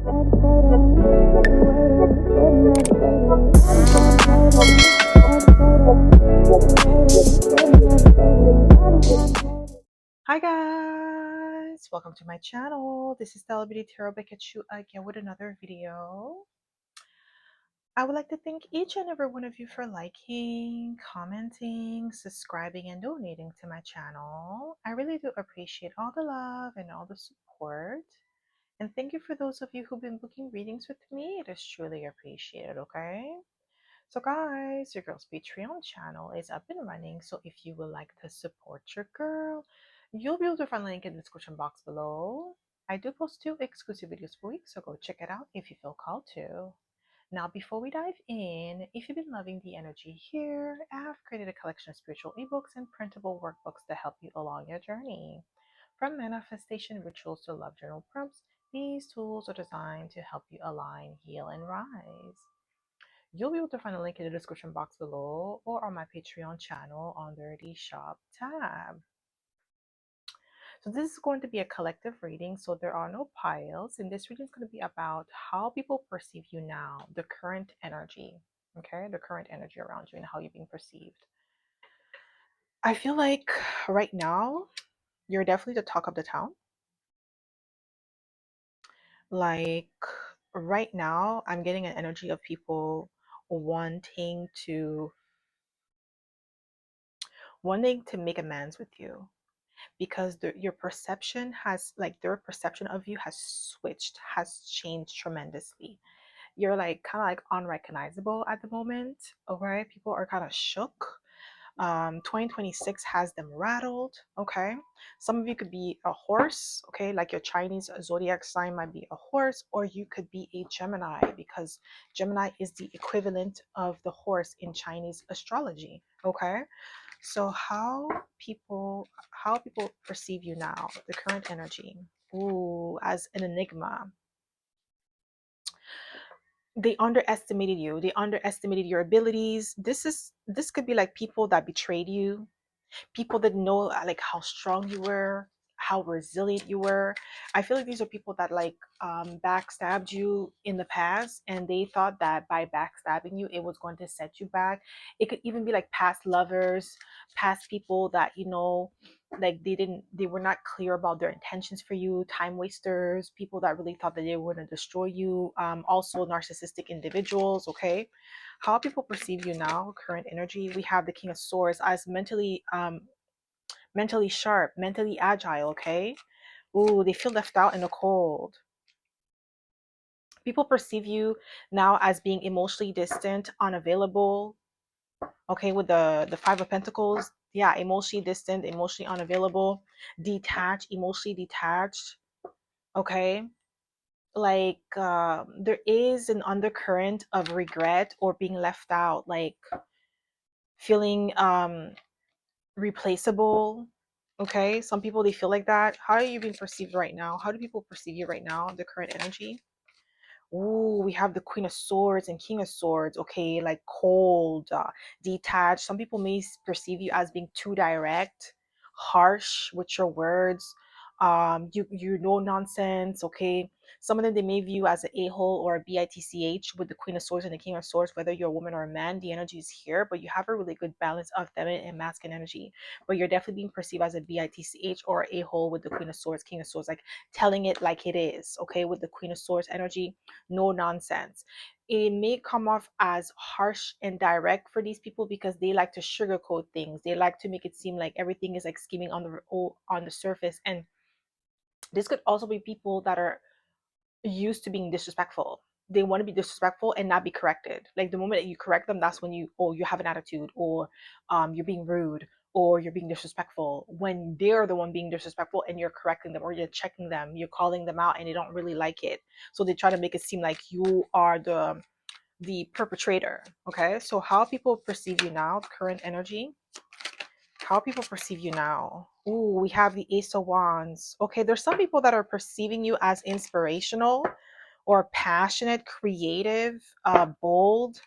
Hi guys, welcome to my channel. This is Celebrity Tarot Pikachu again with another video. I would like to thank each and every one of you for liking, commenting, subscribing, and donating to my channel. I really do appreciate all the love and all the support. And thank you for those of you who've been booking readings with me. It is truly appreciated, okay? So guys, your girl's Patreon channel is up and running. So if you would like to support your girl, you'll be able to find the link in the description box below. I do post 2 exclusive videos per week, so go check it out if you feel called to. Now, before we dive in, if you've been loving the energy here, I have created a collection of spiritual ebooks and printable workbooks to help you along your journey. From manifestation rituals to love journal prompts, these tools are designed to help you align, heal, and rise. You'll be able to find a link in the description box below or on my Patreon channel under the shop tab. So this is going to be a collective reading, so there are no piles, and this reading is going to be about how people perceive you now, the current energy, okay? The current energy around you and how you're being perceived. I feel like right now, you're definitely the talk of the town. Like right now, I'm getting an energy of people wanting to make amends with you, because your perception has, like, their perception of you has switched, has changed tremendously. You're like kind of like unrecognizable at the moment. Okay, people are kind of shook. 2026 has them rattled. Okay, some of you could be a horse. Okay, like your Chinese zodiac sign might be a horse, or you could be a Gemini, because Gemini is the equivalent of the horse in Chinese astrology. Okay, so how people perceive you now, the current energy. Ooh, as an enigma. They underestimated you. They underestimated your abilities. This could be like people that betrayed you, people that know like how strong you were, how resilient you were. I feel like these are people that like backstabbed you in the past, and they thought that by backstabbing you it was going to set you back. It could even be like past lovers, past people that, you know, like they were not clear about their intentions for you, time wasters, people that really thought that they were going to destroy you, also narcissistic individuals. Okay, how people perceive you now, current energy. We have the King of Swords as mentally sharp, mentally agile. Okay, ooh, they feel left out in the cold. People perceive you now as being emotionally distant, unavailable. Okay, with the 5 of Pentacles, yeah, emotionally distant, emotionally unavailable, detached, emotionally detached. Okay, like there is an undercurrent of regret or being left out, like feeling replaceable. Okay, some people, they feel like that. How are you being perceived right now? How do people perceive you right now, the current energy? Ooh, we have the Queen of Swords and King of Swords. Okay, like cold, detached. Some people may perceive you as being too direct, harsh with your words. You know nonsense. Okay, some of them, they may view you as an a-hole or a bitch with the Queen of Swords and the King of Swords. Whether you're a woman or a man, the energy is here, but you have a really good balance of feminine and masculine energy. But you're definitely being perceived as a bitch or a-hole with the Queen of Swords, King of Swords, like telling it like it is. Okay, with the Queen of Swords energy, no nonsense. It may come off as harsh and direct for these people because they like to sugarcoat things. They like to make it seem like everything is like scheming on the surface. And this could also be people that are used to being disrespectful. They want to be disrespectful and not be corrected. Like the moment that you correct them, that's when you have an attitude, or you're being rude, or you're being disrespectful. When they're the one being disrespectful and you're correcting them, or you're checking them, you're calling them out, and they don't really like it. So they try to make it seem like you are the perpetrator. Okay, so how people perceive you now, current energy. How people perceive you now. Ooh, we have the Ace of Wands. Okay, there's some people that are perceiving you as inspirational or passionate, creative, bold.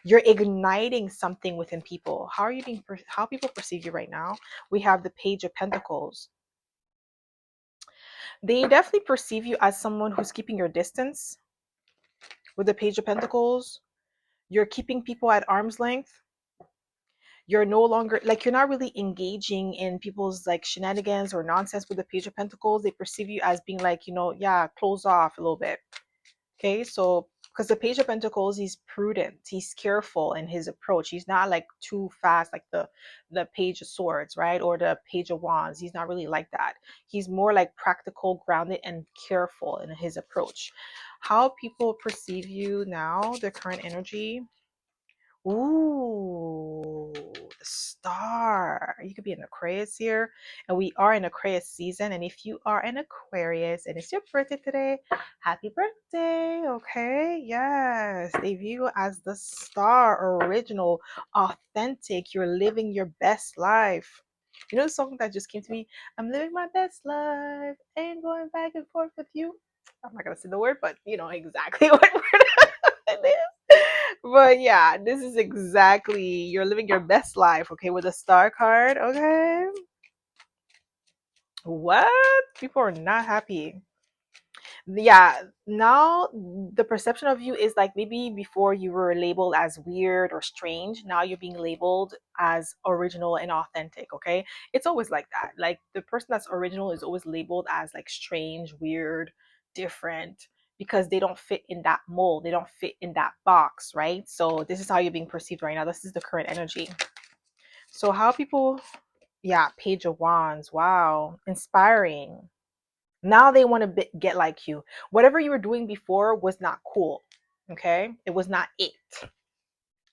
You're igniting something within people. How are you being? How people perceive you right now? We have the Page of Pentacles. They definitely perceive you as someone who's keeping your distance with the Page of Pentacles. You're keeping people at arm's length. You're no longer like you're not really engaging in people's like shenanigans or nonsense with the Page of Pentacles. They perceive you as being like, yeah, close off a little bit. Okay, so because the Page of Pentacles, he's prudent, he's careful in his approach. He's not like too fast like the Page of Swords, right? Or the Page of Wands. He's not really like that. He's more like practical, grounded, and careful in his approach. How people perceive you now, the current energy. Ooh, the star. You could be an Aquarius here, and we are in Aquarius season. And if you are an Aquarius and it's your birthday today, happy birthday. Okay, yes, they view you as the star, original, authentic. You're living your best life. You know the song that just came to me? I'm living my best life, ain't going back and forth with you. I'm not gonna say the word, but you know exactly what word it is. But yeah, this is exactly you're living your best life, okay, with a star card, okay? What? People are not happy. Yeah, now the perception of you is like maybe before you were labeled as weird or strange. Now you're being labeled as original and authentic, okay? It's always like that. Like the person that's original is always labeled as like strange, weird, different because they don't fit in that mold. They don't fit in that box, right? So this is how you're being perceived right now. This is the current energy. So how people, yeah, Page of Wands. Wow, inspiring. Now they want to get like you. Whatever you were doing before was not cool. Okay? It was not it.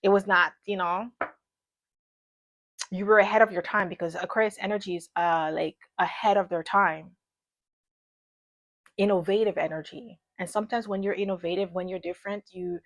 It was not, you were ahead of your time because Aquarius energy is like ahead of their time. Innovative energy. And sometimes when you're innovative, when you're different, you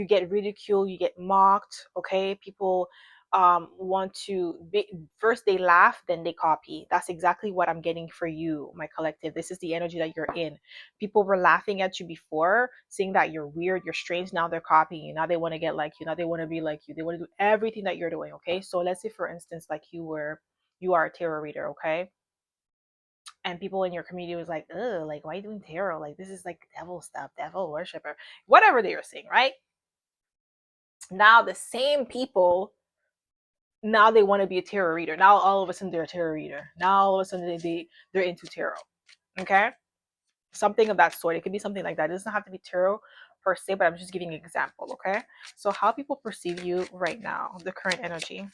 get ridiculed, you get mocked. Okay, people want to be, first they laugh, then they copy. That's exactly what I'm getting for you, my collective. This is the energy that you're in. People were laughing at you before, saying that you're weird, you're strange. Now they're copying you. Now they want to get like you. Now they want to be like you. They want to do everything that you're doing. Okay, so let's say for instance like you are a tarot reader. Okay, and people in your community was like, ugh, like, why are you doing tarot? Like, this is like devil stuff, devil worshiper, whatever they were saying, right? Now, the same people, now they want to be a tarot reader. Now, all of a sudden, they're a tarot reader. Now, all of a sudden, they're into tarot. Okay? Something of that sort. It could be something like that. It doesn't have to be tarot per se, but I'm just giving an example. Okay? So, how people perceive you right now, the current energy.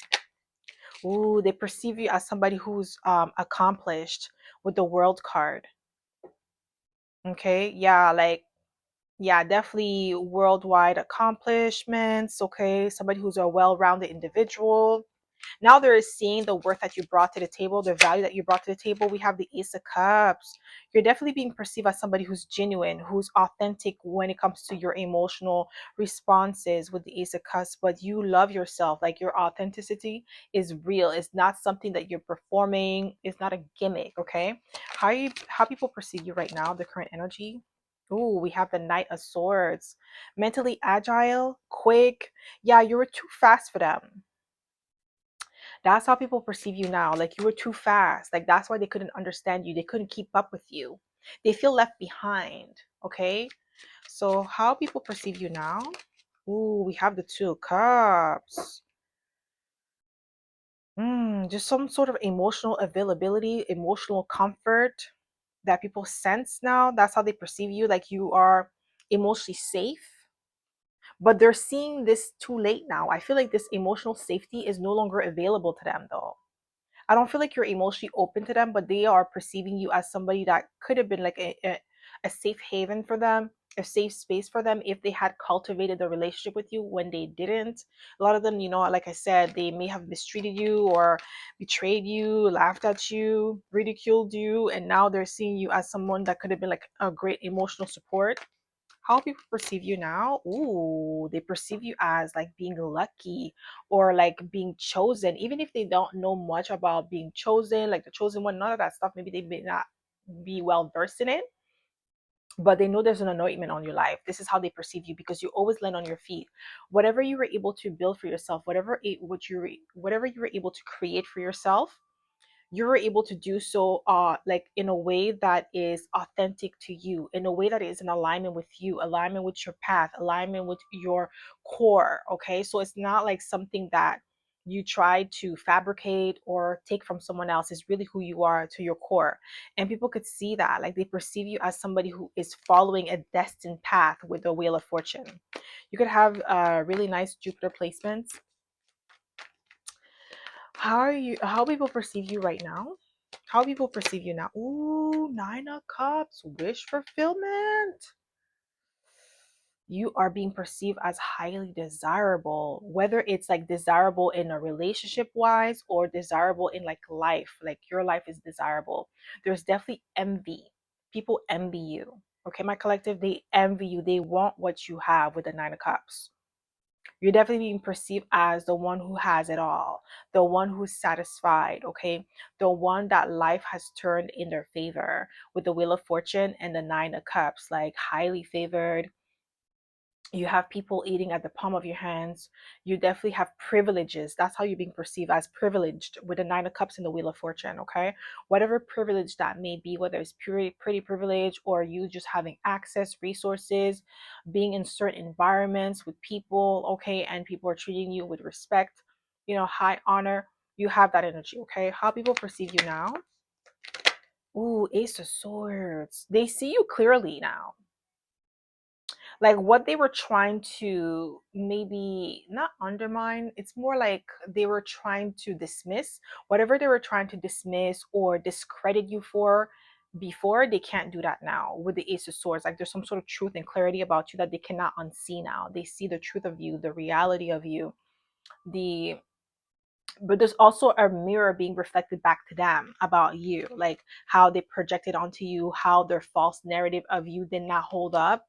Ooh, they perceive you as somebody who's accomplished with the world card. Okay? Yeah, like, yeah, definitely worldwide accomplishments. Okay, somebody who's a well-rounded individual. Now they're seeing the worth that you brought to the table, the value that you brought to the table. We have the Ace of Cups. You're definitely being perceived as somebody who's genuine, who's authentic when it comes to your emotional responses with the Ace of Cups. But you love yourself. Like your authenticity is real. It's not something that you're performing. It's not a gimmick. Okay, how people perceive you right now, the current energy. Ooh, we have the Knight of Swords. Mentally agile, quick. Yeah, you were too fast for them. That's how people perceive you now. Like you were too fast. Like that's why they couldn't understand you. They couldn't keep up with you. They feel left behind. Okay. So how people perceive you now? Ooh, we have the Two of Cups. Just some sort of emotional availability, emotional comfort that people sense now. That's how they perceive you. Like you are emotionally safe. But they're seeing this too late now. I feel like this emotional safety is no longer available to them though. I don't feel like you're emotionally open to them, but they are perceiving you as somebody that could have been like a safe haven for them, a safe space for them if they had cultivated the relationship with you when they didn't. A lot of them, like I said, they may have mistreated you or betrayed you, laughed at you, ridiculed you, and now they're seeing you as someone that could have been like a great emotional support. How people perceive you now? Ooh, they perceive you as like being lucky or like being chosen, even if they don't know much about being chosen, like the chosen one, none of that stuff. Maybe they may not be well versed in it, but they know there's an anointment on your life. This is how they perceive you because you always land on your feet. Whatever you were able to build for yourself, whatever you were able to create for yourself, you were able to do so like in a way that is authentic to you, in a way that is in alignment with you, alignment with your path, alignment with your core. Okay, so it's not like something that you try to fabricate or take from someone else. Is really who you are to your core. And people could see that, like they perceive you as somebody who is following a destined path with the Wheel of Fortune. You could have really nice Jupiter placements. How people perceive you right now? How people perceive you now? Ooh, Nine of Cups, wish fulfillment. You are being perceived as highly desirable, whether it's like desirable in a relationship wise or desirable in like life, like your life is desirable. There's definitely envy. People envy you. Okay, my collective, they envy you. They want what you have with the Nine of Cups. You're definitely being perceived as the one who has it all, the one who's satisfied, okay? The one that life has turned in their favor with the Wheel of Fortune and the Nine of Cups, like highly favored. You have people eating at the palm of your hands. You definitely have privileges. That's how you're being perceived, as privileged with the Nine of Cups and the Wheel of Fortune. Okay, whatever privilege that may be, whether it's pretty privilege or you just having access, resources, being in certain environments with people, okay, and people are treating you with respect, high honor. You have that energy. Okay, how people perceive you now? Ooh, Ace of Swords. They see you clearly now. Like what they were trying to maybe not undermine, it's more like they were trying to dismiss whatever they were trying to dismiss or discredit you for before. They can't do that now with the Ace of Swords. Like there's some sort of truth and clarity about you that they cannot unsee now. They see the truth of you, the reality of you, the but there's also a mirror being reflected back to them about you, like how they projected onto you, how their false narrative of you did not hold up.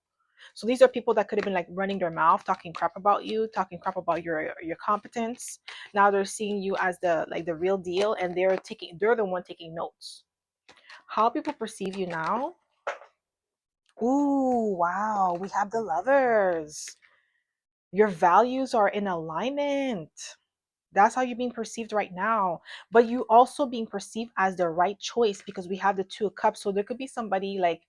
So these are people that could have been like running their mouth, talking crap about you, talking crap about your competence. Now they're seeing you as the real deal, and they're the one taking notes. How people perceive you now? Ooh, wow, we have the Lovers. Your values are in alignment. That's how you're being perceived right now. But you also being perceived as the right choice because we have the Two of Cups. So there could be somebody like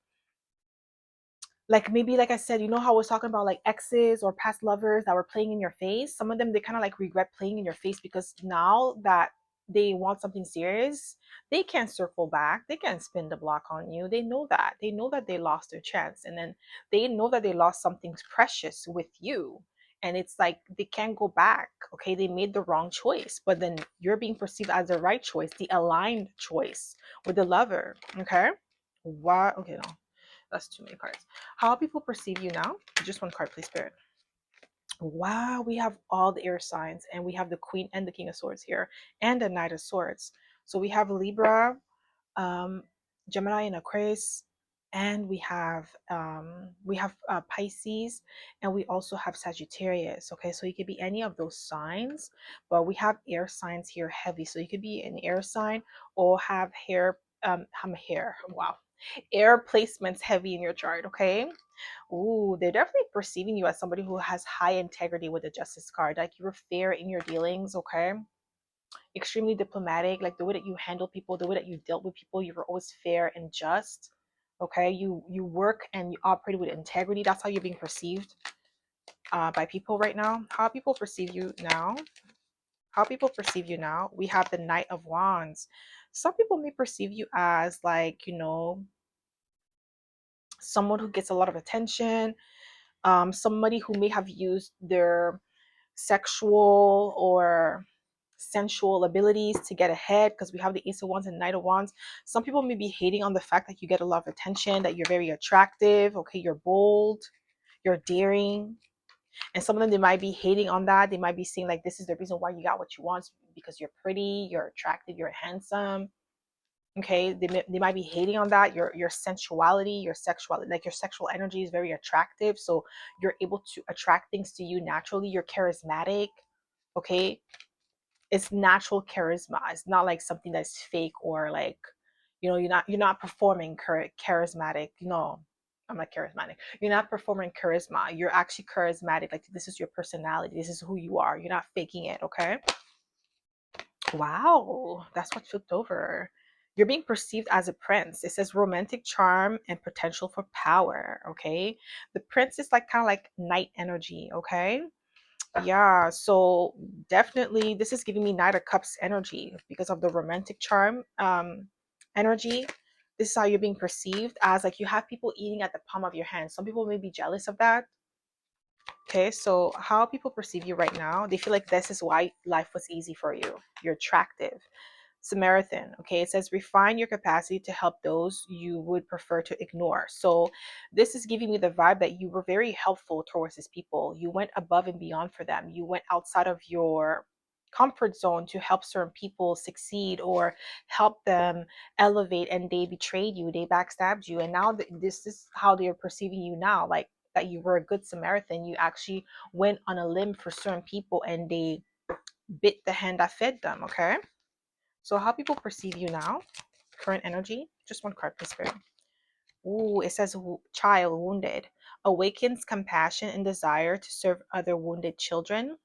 maybe like I said, how I was talking about like exes or past lovers that were playing in your face. Some of them, they kind of like regret playing in your face because now that they want something serious, they can't circle back, they can't spin the block on you. They know that they lost their chance, and then they know that they lost something precious with you, and it's like they can't go back. Okay, they made the wrong choice, but then you're being perceived as the right choice, the aligned choice with the Lover. Okay, why? Okay, no, that's too many cards. How people perceive you now? Just one card, please, Spirit. Wow, we have all the air signs, and we have the Queen and the King of Swords here, and the Knight of Swords. So we have Libra, um, Gemini, and Aquarius, and we have Pisces, and we also have Sagittarius. Okay, so you could be any of those signs, but we have air signs here heavy. So you could be an air sign or have hair. Wow, air placements heavy in your chart. Okay. Ooh, they're definitely perceiving you as somebody who has high integrity with the Justice card. Like you were fair in your dealings, okay? Extremely diplomatic, like the way that you handle people, the way that you dealt with people, you were always fair and just. Okay, you work and you operate with integrity. That's how you're being perceived by people right now. How people perceive you now? How people perceive you now? We have the Knight of Wands. Some people may perceive you as like someone who gets a lot of attention, somebody who may have used their sexual or sensual abilities to get ahead, because we have the Ace of Wands and Knight of Wands. Some people may be hating on the fact that you get a lot of attention, that you're very attractive, okay, you're bold, you're daring. And some of them, they might be hating on that. They might be saying like this is the reason why you got what you want, because you're pretty, you're attractive, you're handsome. Okay, they might be hating on that. Your sensuality, your sexuality, like your sexual energy is very attractive, so you're able to attract things to you naturally. You're charismatic. Okay, it's natural charisma. It's not like something that's fake or like you're not performing charismatic. No, I'm not charismatic. You're not performing charisma. You're actually charismatic. Like this is your personality, this is who you are. You're not faking it. Okay, Wow, that's what flipped over. You're being perceived as a prince. It says romantic charm and potential for power. Okay. The prince is like kind of like knight energy. Okay. Yeah. So definitely this is giving me Knight of Cups energy because of the romantic charm energy. This is how you're being perceived as like you have people eating at the palm of your hand. Some people may be jealous of that. Okay, so how people perceive you right now, they feel like this is why life was easy for you. You're attractive. Samaritan, okay, it says refine your capacity to help those you would prefer to ignore. So this is giving me the vibe that you were very helpful towards these people. You went above and beyond for them. You went outside of your comfort zone to help certain people succeed or help them elevate, and they betrayed you, they backstabbed you, and now this is how they're perceiving you now, like that you were a good Samaritan. You actually went on a limb for certain people and they bit the hand that fed them. Okay, so how people perceive you now, current energy, just one card, please, spirit. Ooh, it says child wounded, awakens compassion and desire to serve other wounded children,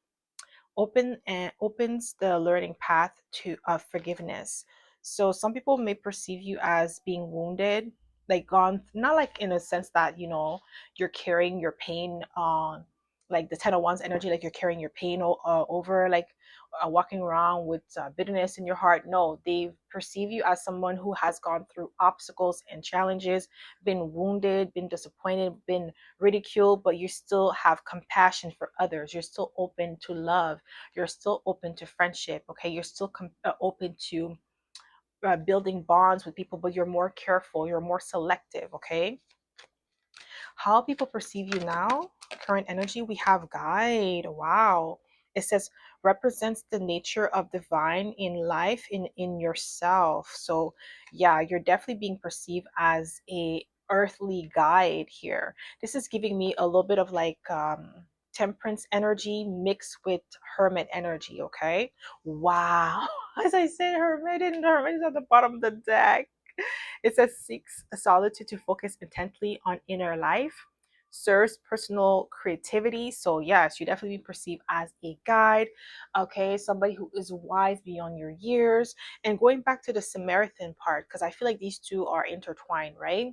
opens the learning path to of forgiveness. So some people may perceive you as being wounded, like gone, not like in a sense that you're carrying your pain on, like the Ten of Wands energy, like you're carrying your pain over, like walking around with bitterness in your heart. No, they perceive you as someone who has gone through obstacles and challenges, been wounded, been disappointed, been ridiculed, but you still have compassion for others. You're still open to love. You're still open to friendship. Okay, you're still open to building bonds with people, but you're more careful, you're more selective. Okay, how people perceive you now, current energy, we have guide. Wow, it says represents the nature of divine in life, in yourself. So yeah, you're definitely being perceived as a earthly guide here. This is giving me a little bit of like temperance energy mixed with hermit energy. Okay, wow. As I said, hermit, and hermit is at the bottom of the deck. It says seeks solitude to focus intently on inner life, serves personal creativity. So yes, you definitely be perceived as a guide. Okay, somebody who is wise beyond your years. And going back to the Samaritan part, because I feel like these two are intertwined, right?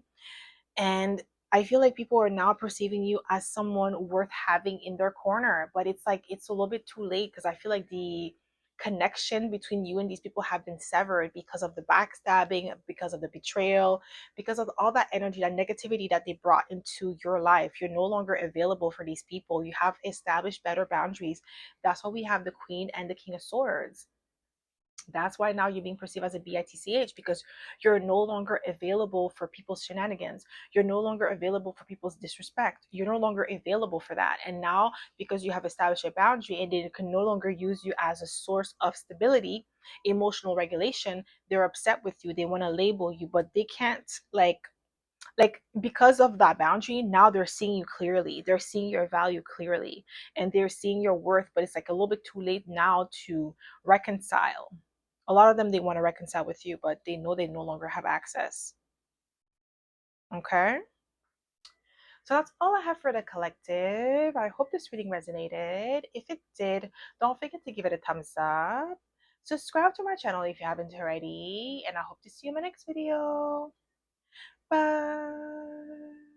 And I feel like people are now perceiving you as someone worth having in their corner, but it's like it's a little bit too late because I feel like the connection between you and these people have been severed because of the backstabbing, because of the betrayal, because of all that energy, that negativity that they brought into your life. You're no longer available for these people. You have established better boundaries. That's why we have the Queen and the King of Swords. That's why now you're being perceived as a bitch, because you're no longer available for people's shenanigans. You're no longer available for people's disrespect. You're no longer available for that. And now, because you have established a boundary and they can no longer use you as a source of stability, emotional regulation, they're upset with you. They want to label you, but they can't because of that boundary. Now they're seeing you clearly, they're seeing your value clearly, and they're seeing your worth, but it's like a little bit too late now to reconcile. A lot of them, they want to reconcile with you, but they know they no longer have access. Okay, so that's all I have for the collective. I hope this reading resonated. If it did, don't forget to give it a thumbs up, subscribe to my channel if you haven't already, and I hope to see you in my next video. Bye.